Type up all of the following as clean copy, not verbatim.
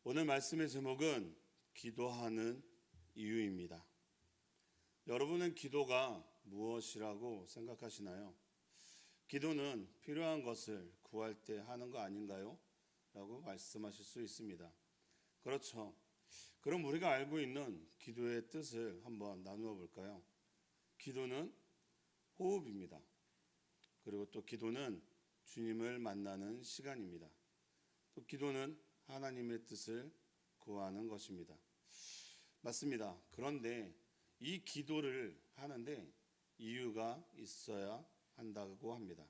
오늘 말씀의 제목은 기도하는 이유입니다. 여러분은 기도가 무엇이라고 생각하시나요? 기도는 필요한 것을 구할 때 하는 거 아닌가요? 라고 말씀하실 수 있습니다. 그렇죠. 그럼 우리가 알고 있는 기도의 뜻을 한번 나누어 볼까요? 기도는 호흡입니다. 그리고 또 기도는 주님을 만나는 시간입니다. 또 기도는 하나님의 뜻을 구하는 것입니다. 맞습니다. 그런데 이 기도를 하는데 이유가 있어야 한다고 합니다.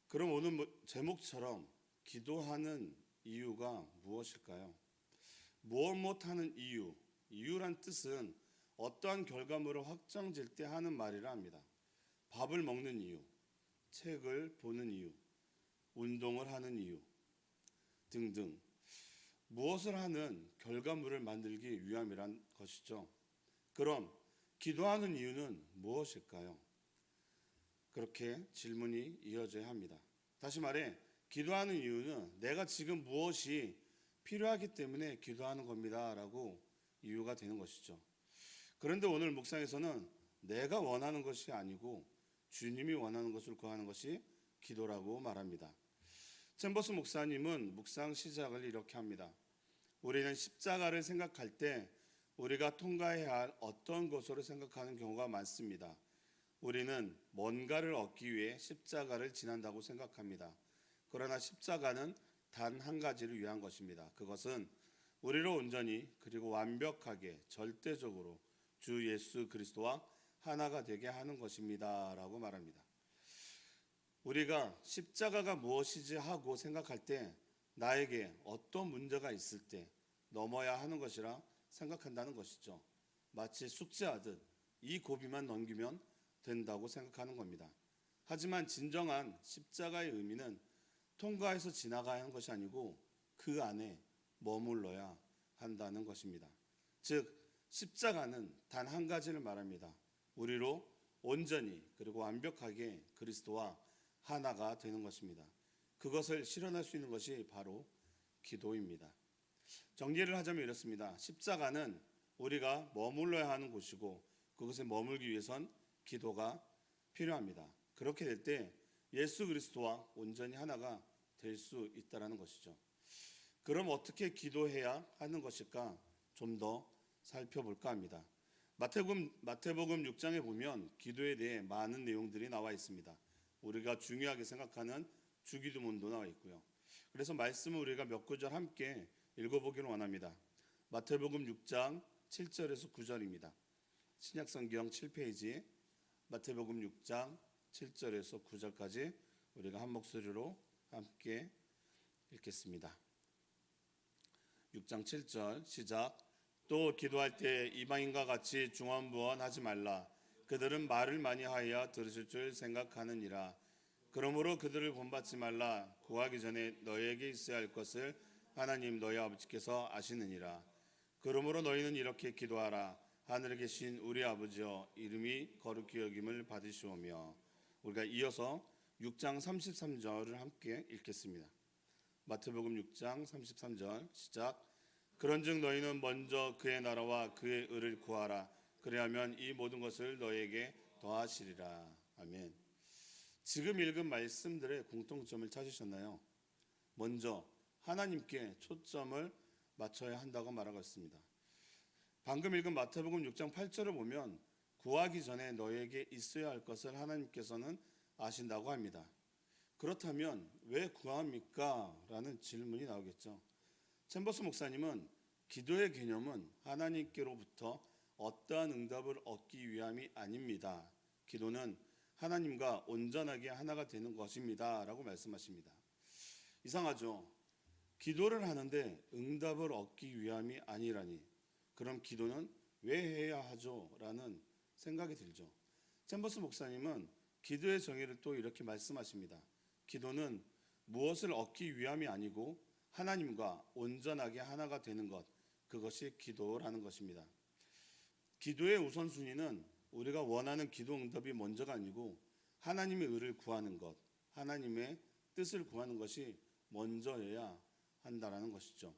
그럼 오늘 제목처럼 기도하는 이유가 무엇일까요? 무엇 못하는 이유, 이유란 뜻은 어떠한 결과물을 확정질 때 하는 말이라 합니다. 밥을 먹는 이유, 책을 보는 이유, 운동을 하는 이유 등등 무엇을 하는 결과물을 만들기 위함이란 것이죠. 그럼 기도하는 이유는 무엇일까요? 그렇게 질문이 이어져야 합니다. 다시 말해 기도하는 이유는 내가 지금 무엇이 필요하기 때문에 기도하는 겁니다 라고 이유가 되는 것이죠. 그런데 오늘 묵상에서는 내가 원하는 것이 아니고 주님이 원하는 것을 구하는 것이 기도라고 말합니다. 챔버스 목사님은 묵상 시작을 이렇게 합니다. 우리는 십자가를 생각할 때 우리가 통과해야 할 어떤 것으로 생각하는 경우가 많습니다. 우리는 뭔가를 얻기 위해 십자가를 지난다고 생각합니다. 그러나 십자가는 단 한 가지를 위한 것입니다. 그것은 우리를 온전히 그리고 완벽하게 절대적으로 주 예수 그리스도와 하나가 되게 하는 것입니다 라고 말합니다. 우리가 십자가가 무엇이지 하고 생각할 때 나에게 어떤 문제가 있을 때 넘어야 하는 것이라 생각한다는 것이죠. 마치 숙제하듯 이 고비만 넘기면 된다고 생각하는 겁니다. 하지만 진정한 십자가의 의미는 통과해서 지나가야 하는 것이 아니고 그 안에 머물러야 한다는 것입니다. 즉 십자가는 단 한 가지를 말합니다. 우리로 온전히 그리고 완벽하게 그리스도와 하나가 되는 것입니다. 그것을 실현할 수 있는 것이 바로 기도입니다. 정리를 하자면 이렇습니다. 십자가는 우리가 머물러야 하는 곳이고 그것에 머물기 위해선 기도가 필요합니다. 그렇게 될 때 예수 그리스도와 온전히 하나가 될 수 있다는 것이죠. 그럼 어떻게 기도해야 하는 것일까 좀 더 살펴볼까 합니다. 마태복음 6장에 보면 기도에 대해 많은 내용들이 나와 있습니다. 우리가 중요하게 생각하는 주기도문도 나와 있고요. 그래서 말씀을 우리가 몇 구절 함께 읽어보기를 원합니다. 마태복음 6장 7절에서 9절입니다. 신약성경 7페이지 마태복음 6장 7절에서 9절까지 우리가 한 목소리로 함께 읽겠습니다. 6장 7절 시작. 또 기도할 때 이방인과 같이 중언부언하지 말라. 그들은 말을 많이 하여 들으실 줄 생각하느니라. 그러므로 그들을 본받지 말라. 구하기 전에 너희에게 있어야 할 것을 하나님 너희 아버지께서 아시느니라. 그러므로 너희는 이렇게 기도하라. 하늘에 계신 우리 아버지여 이름이 거룩히 여김을 받으시오며. 우리가 이어서 6장 33절을 함께 읽겠습니다. 마태복음 6장 33절 시작. 그런즉 너희는 먼저 그의 나라와 그의 의를 구하라. 그리하면 이 모든 것을 너희에게 더하시리라. 아멘. 지금 읽은 말씀들의 공통점을 찾으셨나요? 먼저 하나님께 초점을 맞춰야 한다고 말하고 있습니다. 방금 읽은 마태복음 6장 8절을 보면 구하기 전에 너희에게 있어야 할 것을 하나님께서는 아신다고 합니다. 그렇다면 왜 구합니까? 라는 질문이 나오겠죠. 챔버스 목사님은 기도의 개념은 하나님께로부터 어떠한 응답을 얻기 위함이 아닙니다. 기도는 하나님과 온전하게 하나가 되는 것입니다 라고 말씀하십니다. 이상하죠? 기도를 하는데 응답을 얻기 위함이 아니라니 그럼 기도는 왜 해야 하죠? 라는 생각이 들죠. 챔버스 목사님은 기도의 정의를 또 이렇게 말씀하십니다. 기도는 무엇을 얻기 위함이 아니고 하나님과 온전하게 하나가 되는 것, 그것이 기도라는 것입니다. 기도의 우선순위는 우리가 원하는 기도 응답이 먼저가 아니고 하나님의 의를 구하는 것, 하나님의 뜻을 구하는 것이 먼저여야 한다라는 것이죠.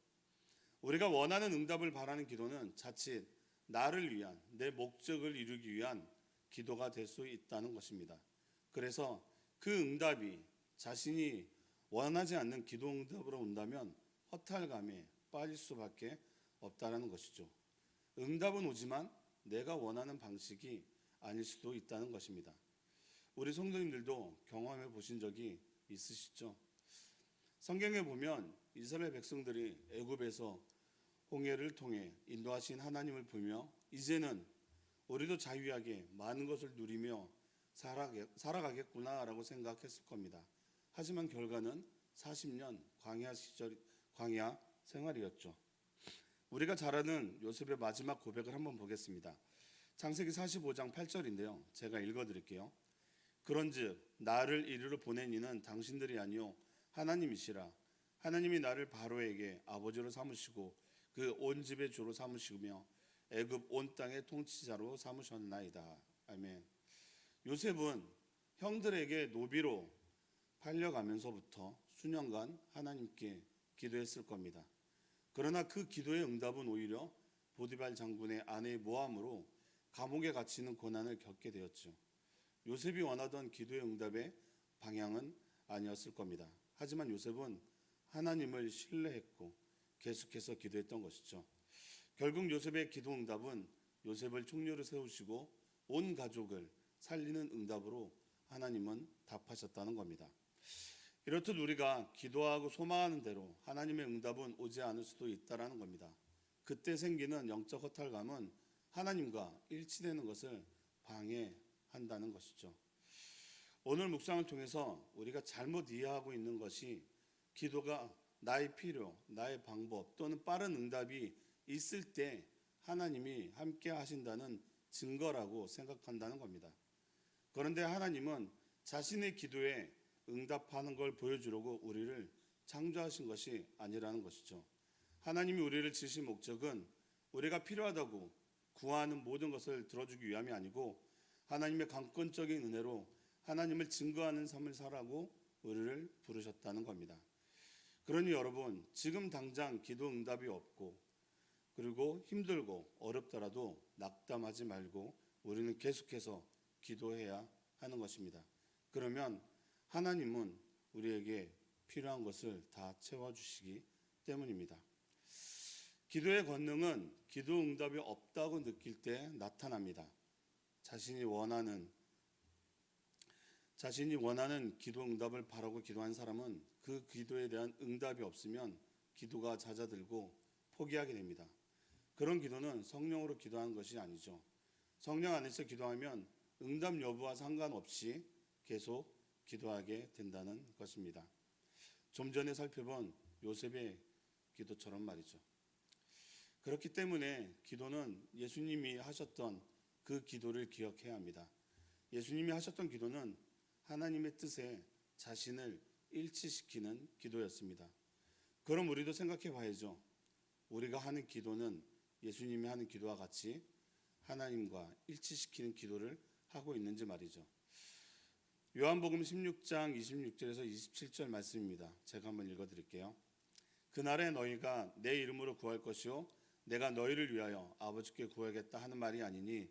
우리가 원하는 응답을 바라는 기도는 자칫 나를 위한, 내 목적을 이루기 위한 기도가 될 수 있다는 것입니다. 그래서 그 응답이 자신이 원하지 않는 기도 응답으로 온다면 허탈감에 빠질 수밖에 없다는 것이죠. 응답은 오지만 내가 원하는 방식이 아닐 수도 있다는 것입니다. 우리 성도님들도 경험해 보신 적이 있으시죠? 성경에 보면 이스라엘 백성들이 애굽에서 홍해를 통해 인도하신 하나님을 보며 이제는 우리도 자유하게 많은 것을 누리며 살아가겠구나라고 생각했을 겁니다. 하지만 결과는 40년 광야 생활이었죠. 우리가 잘 아는 요셉의 마지막 고백을 한번 보겠습니다. 창세기 45장 8절인데요. 제가 읽어드릴게요. 그런즉 나를 이리로 보낸 이는 당신들이 아니요 하나님이시라. 하나님이 나를 바로에게 아버지로 삼으시고 그 온 집의 주로 삼으시며 애굽 온 땅의 통치자로 삼으셨나이다. 아멘. 요셉은 형들에게 노비로 팔려가면서부터 수년간 하나님께 기도했을 겁니다. 그러나 그 기도의 응답은 오히려 보디발 장군의 아내의 모함으로 감옥에 갇히는 고난을 겪게 되었죠. 요셉이 원하던 기도의 응답의 방향은 아니었을 겁니다. 하지만 요셉은 하나님을 신뢰했고 계속해서 기도했던 것이죠. 결국 요셉의 기도 응답은 요셉을 총리로 세우시고 온 가족을 살리는 응답으로 하나님은 답하셨다는 겁니다. 이렇듯 우리가 기도하고 소망하는 대로 하나님의 응답은 오지 않을 수도 있다는 겁니다. 그때 생기는 영적 허탈감은 하나님과 일치되는 것을 방해한다는 것이죠. 오늘 묵상을 통해서 우리가 잘못 이해하고 있는 것이 기도가 나의 필요, 나의 방법 또는 빠른 응답이 있을 때 하나님이 함께 하신다는 증거라고 생각한다는 겁니다. 그런데 하나님은 자신의 기도에 응답하는 걸 보여주려고 우리를 창조하신 것이 아니라는 것이죠. 하나님이 우리를 지으신 목적은 우리가 필요하다고 구하는 모든 것을 들어주기 위함이 아니고 하나님의 강권적인 은혜로 하나님을 증거하는 삶을 살라고 우리를 부르셨다는 겁니다. 그러니 여러분, 지금 당장 기도 응답이 없고 그리고 힘들고 어렵더라도 낙담하지 말고 우리는 계속해서 기도해야 하는 것입니다. 그러면 하나님은 우리에게 필요한 것을 다 채워주시기 때문입니다. 기도의 권능은 기도 응답이 없다고 느낄 때 나타납니다. 자신이 원하는 기도 응답을 바라고 기도한 사람은 그 기도에 대한 응답이 없으면 기도가 잦아들고 포기하게 됩니다. 그런 기도는 성령으로 기도하는 것이 아니죠. 성령 안에서 기도하면 응답 여부와 상관없이 계속 기도하게 된다는 것입니다. 좀 전에 살펴본 요셉의 기도처럼 말이죠. 그렇기 때문에 기도는 예수님이 하셨던 그 기도를 기억해야 합니다. 예수님이 하셨던 기도는 하나님의 뜻에 자신을 일치시키는 기도였습니다. 그럼 우리도 생각해 봐야죠. 우리가 하는 기도는 예수님이 하는 기도와 같이 하나님과 일치시키는 기도를 하고 있는지 말이죠. 요한복음 16장 26절에서 27절 말씀입니다. 제가 한번 읽어드릴게요. 그날에 너희가 내 이름으로 구할 것이요 내가 너희를 위하여 아버지께 구하겠다 하는 말이 아니니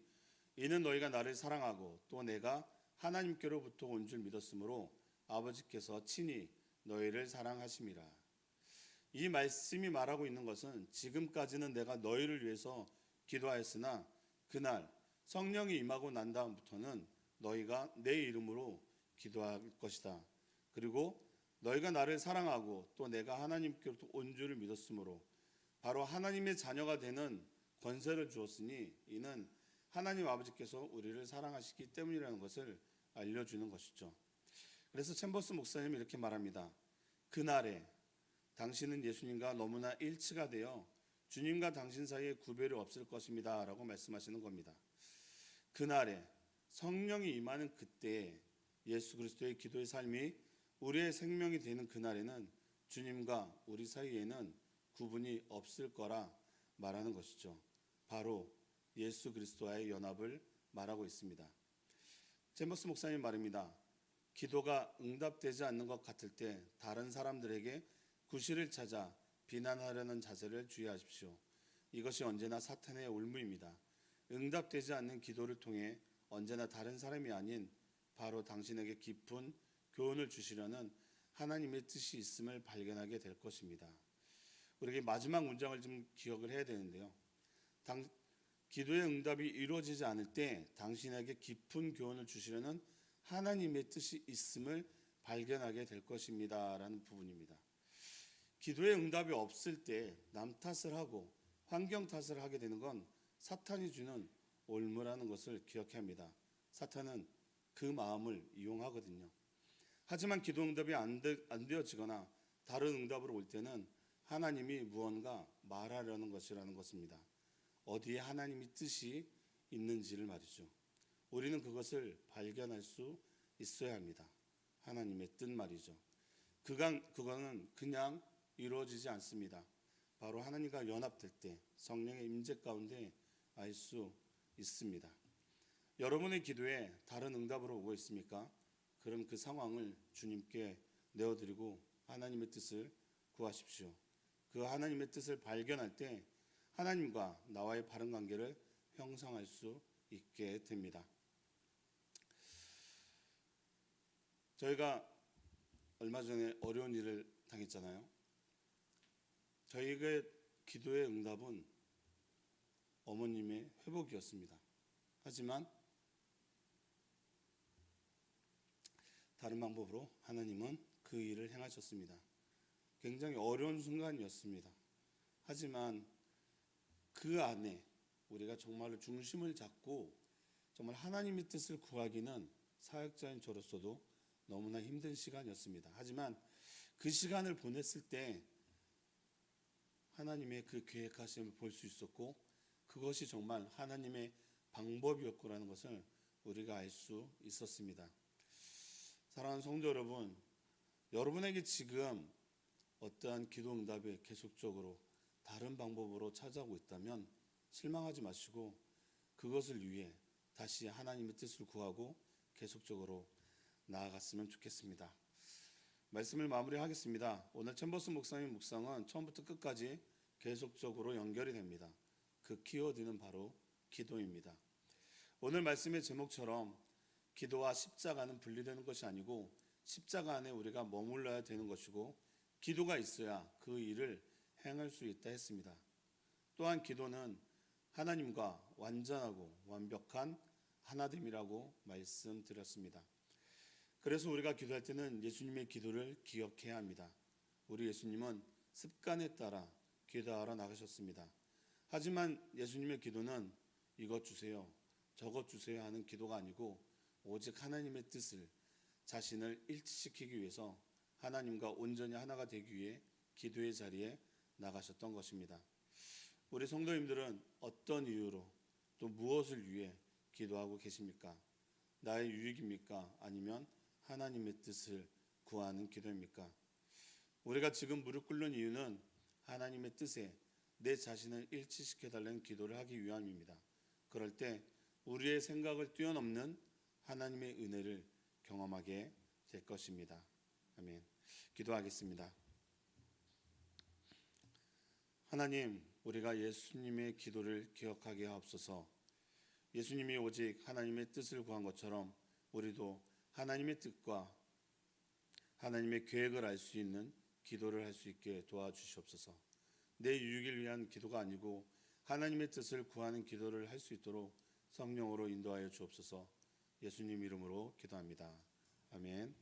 이는 너희가 나를 사랑하고 또 내가 하나님께로부터 온 줄 믿었으므로 아버지께서 친히 너희를 사랑하심이라. 이 말씀이 말하고 있는 것은 지금까지는 내가 너희를 위해서 기도하였으나 그날 성령이 임하고 난 다음부터는 너희가 내 이름으로 기도할 것이다. 그리고 너희가 나를 사랑하고 또 내가 하나님께로부터 온 줄을 믿었으므로 바로 하나님의 자녀가 되는 권세를 주었으니 이는 하나님 아버지께서 우리를 사랑하시기 때문이라는 것을 알려주는 것이죠. 그래서 챔버스 목사님이 이렇게 말합니다. 그날에 당신은 예수님과 너무나 일치가 되어 주님과 당신 사이에 구별이 없을 것입니다 라고 말씀하시는 겁니다. 그날에 성령이 임하는 그때에 예수 그리스도의 기도의 삶이 우리의 생명이 되는 그날에는 주님과 우리 사이에는 구분이 없을 거라 말하는 것이죠. 바로 예수 그리스도와의 연합을 말하고 있습니다. 챔버스 목사님 말입니다. 기도가 응답되지 않는 것 같을 때 다른 사람들에게 구실을 찾아 비난하려는 자세를 주의하십시오. 이것이 언제나 사탄의 올무입니다. 응답되지 않는 기도를 통해 언제나 다른 사람이 아닌 바로 당신에게 깊은 교훈을 주시려는 하나님의 뜻이 있음을 발견하게 될 것입니다. 우리에게 마지막 문장을 좀 기억을 해야 되는데요. 기도의 응답이 이루어지지 않을 때 당신에게 깊은 교훈을 주시려는 하나님의 뜻이 있음을 발견하게 될 것입니다 라는 부분입니다. 기도의 응답이 없을 때 남 탓을 하고 환경 탓을 하게 되는 건 사탄이 주는 올무라는 것을 기억해야 합니다. 사탄은 그 마음을 이용하거든요. 하지만 기도 응답이 안 되어지거나 다른 응답으로 올 때는 하나님이 무언가 말하려는 것이라는 것입니다. 어디에 하나님의 뜻이 있는지를 말이죠. 우리는 그것을 발견할 수 있어야 합니다. 하나님의 뜻 말이죠. 그거는 그냥 이루어지지 않습니다. 바로 하나님과 연합될 때 성령의 임재 가운데 알 수 있습니다. 여러분의 기도에 다른 응답으로 오고 있습니까? 그럼 그 상황을 주님께 내어드리고 하나님의 뜻을 구하십시오. 그 하나님의 뜻을 발견할 때 하나님과 나와의 바른 관계를 형성할 수 있게 됩니다. 저희가 얼마 전에 어려운 일을 당했잖아요. 저희의 기도의 응답은 어머님의 회복이었습니다. 하지만 다른 방법으로 하나님은 그 일을 행하셨습니다. 굉장히 어려운 순간이었습니다. 하지만 그 안에 우리가 정말로 중심을 잡고 정말 하나님의 뜻을 구하기는 사역자인 저로서도 너무나 힘든 시간이었습니다. 하지만 그 시간을 보냈을 때 하나님의 그 계획하심을 볼 수 있었고 그것이 정말 하나님의 방법이었구라는 것을 우리가 알 수 있었습니다. 사랑하는 성도 여러분, 여러분에게 지금 어떠한 기도 응답이 계속적으로 다른 방법으로 찾아오고 있다면 실망하지 마시고 그것을 위해 다시 하나님의 뜻을 구하고 계속적으로 나아갔으면 좋겠습니다. 말씀을 마무리하겠습니다. 오늘 챔버스 목사님 묵상은 처음부터 끝까지 계속적으로 연결이 됩니다. 그 키워드는 바로 기도입니다. 오늘 말씀의 제목처럼 기도와 십자가는 분리되는 것이 아니고 십자가 안에 우리가 머물러야 되는 것이고 기도가 있어야 그 일을 행할 수 있다 했습니다. 또한 기도는 하나님과 완전하고 완벽한 하나됨이라고 말씀드렸습니다. 그래서 우리가 기도할 때는 예수님의 기도를 기억해야 합니다. 우리 예수님은 습관에 따라 기도하러 나가셨습니다. 하지만 예수님의 기도는 이것 주세요, 저것 주세요 하는 기도가 아니고 오직 하나님의 뜻을 자신을 일치시키기 위해서 하나님과 온전히 하나가 되기 위해 기도의 자리에 나가셨던 것입니다. 우리 성도님들은 어떤 이유로 또 무엇을 위해 기도하고 계십니까? 나의 유익입니까? 아니면 하나님의 뜻을 구하는 기도입니까? 우리가 지금 무릎 꿇는 이유는 하나님의 뜻에 내 자신을 일치시켜달라는 기도를 하기 위함입니다. 그럴 때 우리의 생각을 뛰어넘는 하나님의 은혜를 경험하게 될 것입니다. 아멘. 기도하겠습니다. 하나님, 우리가 예수님의 기도를 기억하게 하옵소서. 예수님이 오직 하나님의 뜻을 구한 것처럼 우리도 하나님의 뜻과 하나님의 계획을 알 수 있는 기도를 할 수 있게 도와주시옵소서. 내 유익을 위한 기도가 아니고 하나님의 뜻을 구하는 기도를 할 수 있도록 성령으로 인도하여 주옵소서. 예수님 이름으로 기도합니다. 아멘.